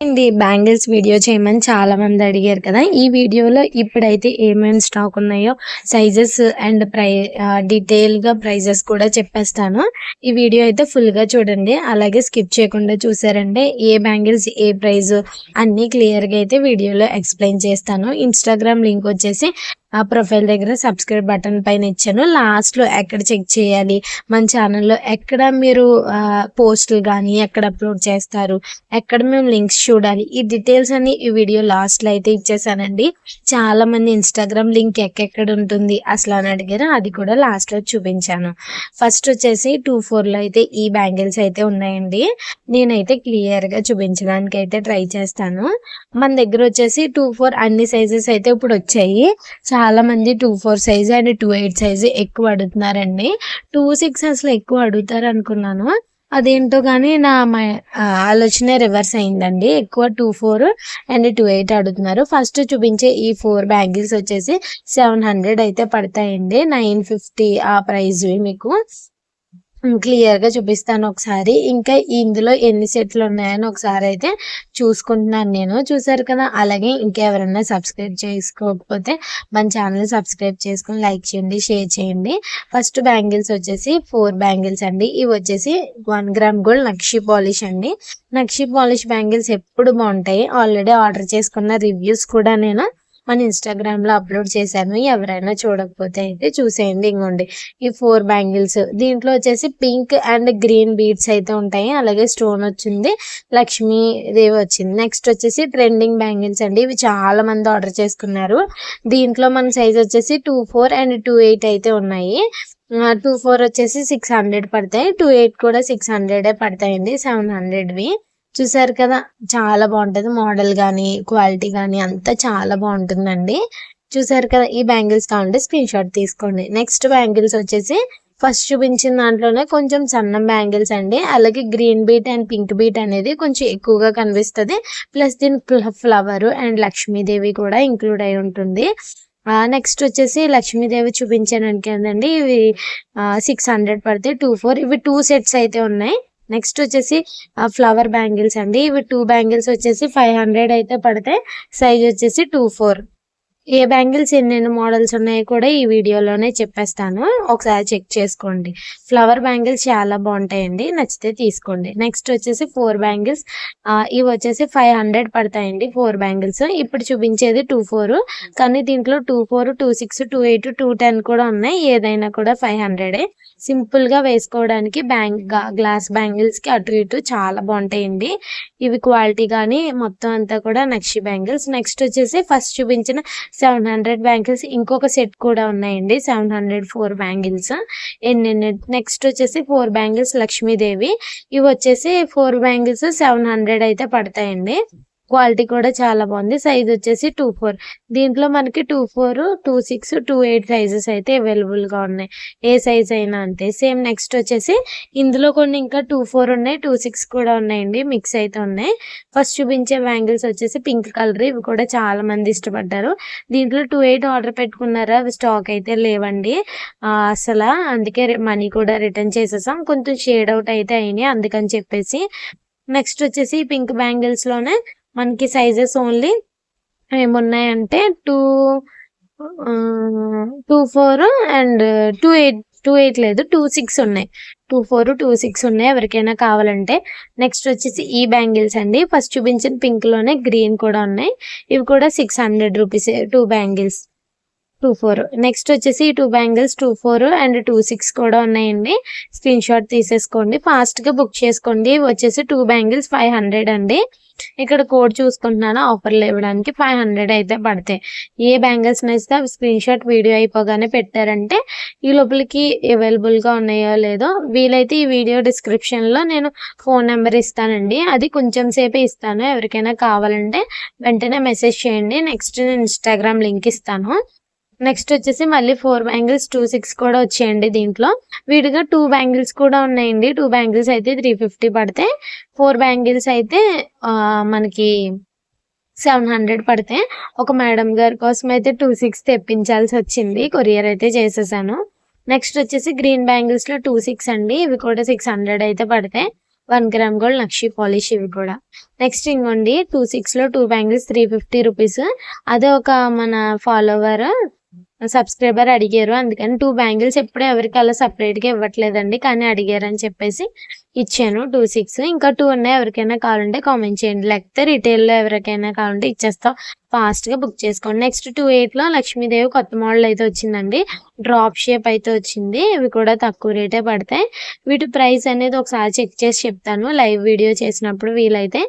అండి bangles video చేయమని చాలా మంది అడిగారు కదా. ఈ వీడియోలో ఇప్పుడైతే ఏమేమి స్టాక్ ఉన్నాయో సైజెస్ అండ్ డీటెయిల్ గా ప్రైజెస్ కూడా చెప్పేస్తాను. ఈ వీడియో అయితే ఫుల్ గా చూడండి, అలాగే స్కిప్ చేయకుండా చూసారంటే ఏ బ్యాంగిల్స్ ఏ ప్రైస్ అన్ని క్లియర్ గా అయితే వీడియోలో ఎక్స్ప్లెయిన్ చేస్తాను. ఇన్స్టాగ్రామ్ లింక్ వచ్చేసి ఆ ప్రొఫైల్ దగ్గర సబ్స్క్రైబ్ బటన్ పైన ఇచ్చాను. లాస్ట్ లో ఎక్కడ చెక్ చేయాలి, మన ఛానల్లో ఎక్కడ మీరు పోస్టులు కానీ ఎక్కడ అప్లోడ్ చేస్తారు, ఎక్కడ మేము లింక్స్ చూడాలి, ఈ డీటెయిల్స్ అన్ని ఈ వీడియో లాస్ట్ లో అయితే ఇచ్చేసానండి. చాలా మంది ఇన్స్టాగ్రామ్ లింక్ ఎక్కడ ఉంటుంది అసలు అని అడిగారు, అది కూడా లాస్ట్ లో చూపించాను. ఫస్ట్ వచ్చేసి 2-4 లో అయితే ఈ బ్యాంగిల్స్ అయితే ఉన్నాయండి. నేనైతే క్లియర్ గా చూపించడానికి అయితే ట్రై చేస్తాను. మన దగ్గర వచ్చేసి 2-4 అన్ని సైజెస్ అయితే ఇప్పుడు వచ్చాయి. చాలా మంది 2-4 సైజ్ అండ్ 2-8 సైజ్ ఎక్కువ అడుగుతున్నారండి. 2-6 అసలు ఎక్కువ అడుగుతారు అనుకున్నాను, అదేంటో కానీ నా ఆలోచన రివర్స్ అయిందండి. ఎక్కువ 2-4 అండ్ 2-8 అడుగుతున్నారు. ఫస్ట్ చూపించే ఈ 4 బ్యాంగిల్స్ వచ్చేసి 700 అయితే పడతాయండి. 950 ఆ ప్రైజ్ మీకు క్లియర్ గా చూపిస్తాను ఒకసారి. ఇంకా ఇందులో ఎన్ని సెట్లు ఉన్నాయని ఒకసారి అయితే చూసుకుంటున్నాను నేను. చూసారు కదా, అలాగే ఇంకెవరన్నా సబ్స్క్రైబ్ చేసుకోకపోతే మన ఛానల్ సబ్స్క్రైబ్ చేసుకొని లైక్ చేయండి, షేర్ చేయండి. ఫస్ట్ బ్యాంగిల్స్ వచ్చేసి 4 బ్యాంగిల్స్ అండి. ఇవి వచ్చేసి 1 గ్రామ్ గోల్డ్ నక్షి పాలిష్ అండి. నక్షి పాలిష్ బ్యాంగిల్స్ ఎప్పుడు బాగుంటాయి. ఆల్రెడీ ఆర్డర్ చేసుకున్న రివ్యూస్ కూడా నేను మన ఇన్స్టాగ్రామ్ లో అప్లోడ్ చేశాను. ఎవరైనా చూడకపోతే అయితే చూసేయండి. ఇంకోండి ఈ 4 బ్యాంగిల్స్, దీంట్లో వచ్చేసి పింక్ అండ్ గ్రీన్ బీడ్స్ అయితే ఉంటాయి, అలాగే స్టోన్ వచ్చింది, లక్ష్మీదేవి వచ్చింది. నెక్స్ట్ వచ్చేసి ట్రెండింగ్ బ్యాంగిల్స్ అండి. ఇవి చాలా మంది ఆర్డర్ చేసుకున్నారు. దీంట్లో మన సైజ్ వచ్చేసి 2-4 అండ్ 2-8 అయితే ఉన్నాయి. 2-4 వచ్చేసి 600 పడతాయి, 2-8 కూడా 600 పడతాయండి. 700వి చూసారు కదా, చాలా బాగుంటది. మోడల్ గానీ క్వాలిటీ గానీ అంతా చాలా బాగుంటుందండి. చూసారు కదా, ఈ బ్యాంగిల్స్ కావాలంటే స్క్రీన్ షాట్ తీసుకోండి. నెక్స్ట్ బ్యాంగిల్స్ వచ్చేసి ఫస్ట్ చూపించిన దాంట్లోనే కొంచెం సన్న బ్యాంగిల్స్ అండి. అలాగే green beat and pink beat అనేది కొంచెం ఎక్కువగా కనిపిస్తుంది. ప్లస్ దీని ఫ్లవర్ అండ్ లక్ష్మీదేవి కూడా ఇంక్లూడ్ అయి ఉంటుంది. నెక్స్ట్ వచ్చేసి లక్ష్మీదేవి చూపించాను కదండి, ఇవి 600 పడితే 2-4. ఇవి 2 సెట్స్ అయితే ఉన్నాయి. నెక్స్ట్ వచ్చేసి ఫ్లవర్ బ్యాంగిల్స్ అండి. ఇవి 2 బ్యాంగిల్స్ వచ్చేసి 500 అయితే పడతాయి. సైజ్ వచ్చేసి 2-4. ఏ బ్యాంగిల్స్ ఎన్నెన్ని మోడల్స్ ఉన్నాయో కూడా ఈ వీడియోలోనే చెప్పేస్తాను, ఒకసారి చెక్ చేసుకోండి. ఫ్లవర్ బ్యాంగిల్స్ చాలా బాగుంటాయండి, నచ్చితే తీసుకోండి. నెక్స్ట్ వచ్చేసి 4 బ్యాంగిల్స్, ఇవి వచ్చేసి 500 పడతాయండి. 4 బ్యాంగిల్స్ ఇప్పుడు చూపించేది 2-4, కానీ దీంట్లో 2-4, 2-6, 2-8, 2-10 కూడా ఉన్నాయి. ఏదైనా కూడా 500. సింపుల్ గా వేసుకోవడానికి గ్లాస్ బ్యాంగిల్స్ కి అటు ఇటు చాలా బాగుంటాయండి. ఇవి క్వాలిటీ కానీ మొత్తం అంతా కూడా నక్షి బ్యాంగిల్స్. నెక్స్ట్ వచ్చేసి ఫస్ట్ చూపించిన 700 బ్యాంగిల్స్ ఇంకొక సెట్ కూడా ఉన్నాయండి. 704 బ్యాంగిల్స్ నెక్స్ట్ వచ్చేసి 4 బ్యాంగిల్స్ లక్ష్మీదేవి. ఇవి వచ్చేసి 4 బ్యాంగిల్స్ 700 అయితే పడతాయండి. క్వాలిటీ కూడా చాలా బాగుంది. సైజ్ వచ్చేసి 2-4. దీంట్లో మనకి 2-4, 2-6, 2-8 సైజెస్ అయితే అవైలబుల్ గా ఉన్నాయి. ఏ సైజ్ అయినా అంతే సేమ్. నెక్స్ట్ వచ్చేసి ఇందులో కొన్ని ఇంకా 2-4 ఉన్నాయి, 2-6 కూడా ఉన్నాయండి, మిక్స్ అయితే ఉన్నాయి. ఫస్ట్ చూపించే బ్యాంగిల్స్ వచ్చేసి పింక్ కలర్. ఇవి కూడా చాలా మంది ఇష్టపడ్డారు. దీంట్లో 2-8 ఆర్డర్ పెట్టుకున్నారా, అవి స్టాక్ అయితే లేవండి అసలు. అందుకే మనీ కూడా రిటర్న్ చేసేసాం. కొంచెం షేడ్ అవుట్ అయితే అయినాయి అందుకని చెప్పేసి. నెక్స్ట్ వచ్చేసి పింక్ బ్యాంగిల్స్ లోనే మనకి సైజెస్ ఓన్లీ ఏమున్నాయంటే 2-4 అండ్ 2-8 లేదు, 2-6 ఉన్నాయి. 2-4, 2-6 ఉన్నాయి ఎవరికైనా కావాలంటే. నెక్స్ట్ వచ్చేసి ఈ బ్యాంగిల్స్ అండి. ఫస్ట్ చూపించిన పింక్ లోనే గ్రీన్ కూడా ఉన్నాయి. ఇవి కూడా 600 రూపీస్ 2 బ్యాంగిల్స్ 2-4. నెక్స్ట్ వచ్చేసి 2 బ్యాంగిల్స్ 2-4 అండ్ 2-6 కూడా ఉన్నాయండి. స్క్రీన్ షాట్ తీసేసుకోండి, ఫాస్ట్ గా బుక్ చేసుకోండి. వచ్చేసి 2 బ్యాంగిల్స్ 500 అండి. ఇక్కడ కోడ్ చూసుకుంటున్నాను, ఆఫర్లు ఇవ్వడానికి 500 అయితే పడతాయి. ఏ బ్యాంగిల్స్ నచ్చితే అవి స్క్రీన్ షాట్ వీడియో అయిపోగానే పెట్టారంటే ఈ లోపలికి అవైలబుల్ గా ఉన్నాయో లేదో. వీలైతే ఈ వీడియో డిస్క్రిప్షన్ లో నేను ఫోన్ నెంబర్ ఇస్తానండి, అది కొంచెం సేపే ఇస్తాను. ఎవరికైనా కావాలంటే వెంటనే మెసేజ్ చేయండి. నెక్స్ట్ నేను ఇన్స్టాగ్రామ్ లింక్ ఇస్తాను. నెక్స్ట్ వచ్చేసి మళ్ళీ 4 బ్యాంగిల్స్ 2-6 కూడా వచ్చాయండి. దీంట్లో వీడిగా 2 బ్యాంగిల్స్ కూడా ఉన్నాయండి. 2 బ్యాంగిల్స్ అయితే 350 పడతాయి. 4 బ్యాంగిల్స్ అయితే మనకి 700 పడతాయి. ఒక మేడం గారి కోసం అయితే 2-6 తెప్పించాల్సి వచ్చింది, కొరియర్ అయితే చేసేసాను. నెక్స్ట్ వచ్చేసి గ్రీన్ బ్యాంగిల్స్ లో 2-6 అండి. ఇవి కూడా 600 అయితే పడతాయి. 1 గ్రామ్ గోల్డ్ నక్షి పాలిష్ ఇవి కూడా. నెక్స్ట్ ఇంకోండి 26లో 2 బ్యాంగిల్స్ 350 రూపీస్. అదే ఒక మన ఫాలోవర్ సబ్స్క్రైబర్ అడిగారు, అందుకని 2 బ్యాంగిల్స్ ఎప్పుడు ఎవరికి అలా సపరేట్గా ఇవ్వట్లేదండి, కానీ అడిగారు అని చెప్పేసి ఇచ్చాను 26. ఇంకా 2 ఉన్నాయి, ఎవరికైనా కావాలంటే కామెంట్ చేయండి, లేకపోతే రిటైల్లో ఎవరికైనా కావాలంటే ఇచ్చేస్తాం, ఫాస్ట్గా బుక్ చేసుకోండి. నెక్స్ట్ 28లో లక్ష్మీదేవి కొత్త మోడల్ అయితే వచ్చిందండి, డ్రాప్ షేప్ అయితే వచ్చింది. ఇవి కూడా తక్కువ రేటే పడతాయి. వీటి ప్రైస్ అనేది ఒకసారి చెక్ చేసి చెప్తాను లైవ్ వీడియో చేసినప్పుడు వీలైతే.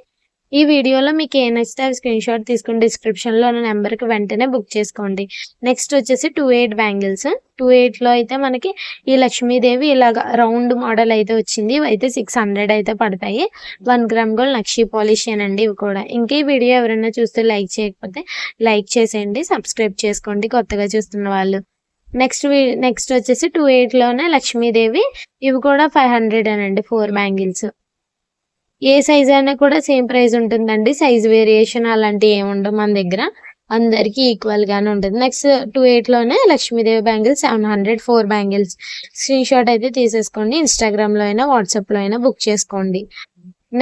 ఈ వీడియోలో మీకు ఏ నచ్చితే అవి స్క్రీన్ షాట్ తీసుకుని డిస్క్రిప్షన్లో ఉన్న నెంబర్కి వెంటనే బుక్ చేసుకోండి. నెక్స్ట్ వచ్చేసి 28 బ్యాంగిల్స్. 28లో అయితే మనకి ఈ లక్ష్మీదేవి ఇలాగ రౌండ్ మోడల్ అయితే వచ్చింది. ఇవి అయితే 600 అయితే పడతాయి. 1 గ్రామ్ గోల్డ్ నక్షి పాలిష్ అండి ఇవి కూడా. ఇంకా ఈ వీడియో ఎవరైనా చూస్తే లైక్ చేయకపోతే లైక్ చేసేయండి, సబ్స్క్రైబ్ చేసుకోండి కొత్తగా చూస్తున్న వాళ్ళు. నెక్స్ట్ వచ్చేసి 28లోనే లక్ష్మీదేవి, ఇవి కూడా 500 అండి 4 బ్యాంగిల్స్. ఏ సైజ్ అయినా కూడా సేమ్ ప్రైస్ ఉంటుందండి, సైజ్ వేరియేషన్ అలాంటివి ఏముండవు మన దగ్గర, అందరికీ ఈక్వల్ గానే ఉంటుంది. నెక్స్ట్ 28లోనే Lakshmidevi bangles 700 4 bangles. Screen shot అయితే తీసేసుకోండి, ఇన్స్టాగ్రామ్లో అయినా వాట్సాప్లో అయినా బుక్ చేసుకోండి.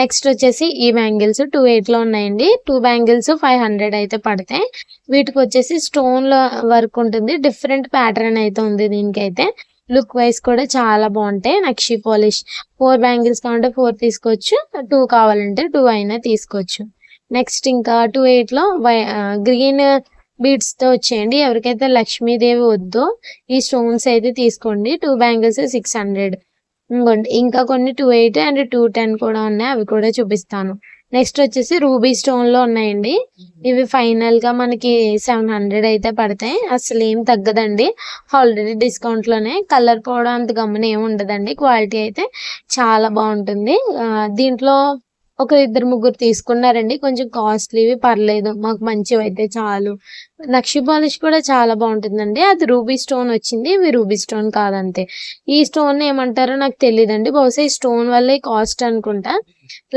నెక్స్ట్ వచ్చేసి ఈ బ్యాంగిల్స్ 28లో ఉన్నాయండి. 2 బ్యాంగిల్స్ 500 అయితే పడతాయి. వీటికి వచ్చేసి స్టోన్ వర్క్ ఉంటుంది, డిఫరెంట్ ప్యాటర్న్ అయితే ఉంది దీనికైతే. లుక్ వైజ్ కూడా చాలా బాగుంటాయి. నక్షి పాలిష్ 4 బ్యాంగిల్స్ కావాలంటే 4 తీసుకోవచ్చు, 2 కావాలంటే 2 అయినా తీసుకోవచ్చు. నెక్స్ట్ ఇంకా 28లో గ్రీన్ బీడ్స్ తో వచ్చేయండి. ఎవరికైతే లక్ష్మీదేవి వద్దో ఈ స్టోన్స్ అయితే తీసుకోండి. 2 బ్యాంగిల్స్ 600. ఇంకోండి ఇంకా కొన్ని 28 అండ్ 210 కూడా ఉన్నాయి, అవి కూడా చూపిస్తాను. నెక్స్ట్ వచ్చేసి రూబీ స్టోన్ లో ఉన్నాయండి. ఇవి ఫైనల్ గా మనకి 700 అయితే పడతాయి, అసలు ఏం తగ్గదండి, ఆల్రెడీ డిస్కౌంట్ లోనే. కలర్ పోవడం అంత గమ్మున ఏమి ఉండదండి, క్వాలిటీ అయితే చాలా బాగుంటుంది. దీంట్లో ఒక 2-3 తీసుకున్నారండి, కొంచెం కాస్ట్లీవి పర్లేదు, మాకు మంచివి అయితే చాలు. నక్షి పాలిష్ కూడా చాలా బాగుంటుందండి, అది రూబీ స్టోన్ వచ్చింది, ఇవి రూబీ స్టోన్ కాదంతే. ఈ స్టోన్ ఏమంటారో నాకు తెలియదండి, బహుశా ఈ స్టోన్ వల్లే కాస్ట్ అనుకుంటా.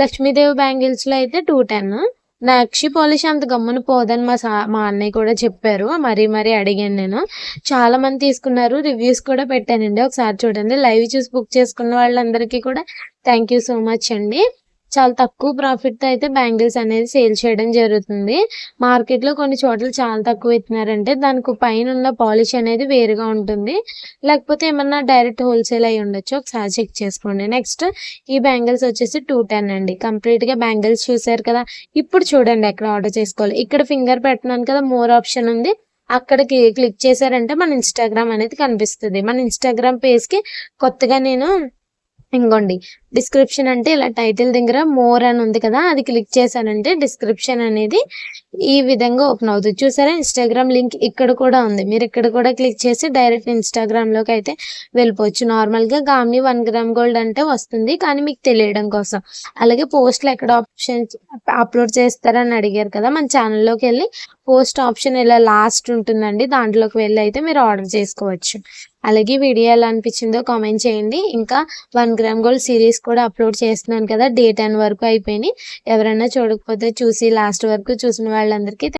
లక్ష్మీదేవి బ్యాంగిల్స్ లో అయితే 210. నక్షి పాలిష్ అంత గమ్మున పోదని మా అన్నయ్య కూడా చెప్పారు, మరీ అడిగాను నేను. చాలా మంది తీసుకున్నారు, రివ్యూస్ కూడా పెట్టానండి, ఒకసారి చూడండి. లైవ్ చూసి బుక్ చేసుకున్న వాళ్ళందరికీ కూడా థ్యాంక్ యూ సో మచ్ అండి. చాలా తక్కువ ప్రాఫిట్ తో అయితే బ్యాంగిల్స్ అనేది సేల్ చేయడం జరుగుతుంది. మార్కెట్ లో కొన్ని చోట్ల చాలా తక్కువ ఇస్తున్నారంటే దానికి పైన ఉన్న పాలిష్ అనేది వేరుగా ఉంటుంది, లేకపోతే ఏమన్నా డైరెక్ట్ హోల్సేల్ అయి ఉండొచ్చు, ఒకసారి చెక్ చేసుకోండి. నెక్స్ట్ ఈ బ్యాంగిల్స్ వచ్చేసి 210 అండి. కంప్లీట్ గా బ్యాంగిల్స్ చూసారు కదా, ఇప్పుడు చూడండి ఎక్కడ ఆర్డర్ చేసుకోవాలి. ఇక్కడ ఫింగర్ పెట్టినాను కదా, మోర్ ఆప్షన్ ఉంది, అక్కడికి క్లిక్ చేశారంటే మన ఇన్స్టాగ్రామ్ అనేది కనిపిస్తుంది. మన ఇన్స్టాగ్రామ్ పేజ్ కి కొత్తగా నేను ఇంకోండి డిస్క్రిప్షన్ అంటే ఇలా టైటిల్ దగ్గర మోర్ అని ఉంది కదా, అది క్లిక్ చేశానంటే డిస్క్రిప్షన్ అనేది ఈ విధంగా ఓపెన్ అవుతుంది. చూసారా, ఇన్స్టాగ్రామ్ లింక్ ఇక్కడ కూడా ఉంది, మీరు ఇక్కడ కూడా క్లిక్ చేసి డైరెక్ట్ ఇన్స్టాగ్రామ్ లోకి అయితే వెళ్ళిపోవచ్చు. నార్మల్ గా గామ్ని 1 గ్రామ్ గోల్డ్ అంటే వస్తుంది, కానీ మీకు తెలియడం కోసం. అలాగే పోస్ట్లు ఎక్కడ ఆప్షన్ అప్లోడ్ చేస్తారని అడిగారు కదా, మన ఛానల్లోకి వెళ్ళి పోస్ట్ ఆప్షన్ ఇలా లాస్ట్ ఉంటుందండి, దాంట్లోకి వెళ్ళి అయితే మీరు ఆర్డర్ చేసుకోవచ్చు. అలాగే వీడియో ఎలా అనిపించిందో కామెంట్ చేయండి. ఇంకా 1 గ్రామ్ గోల్డ్ సిరీస్ కూడా అప్లోడ్ చేస్తున్నాను కదా, డే 10 వరకు అయిపోయినాయి. ఎవరైనా చూడకపోతే చూసి లాస్ట్ వరకు చూసిన వాళ్ళందరికీ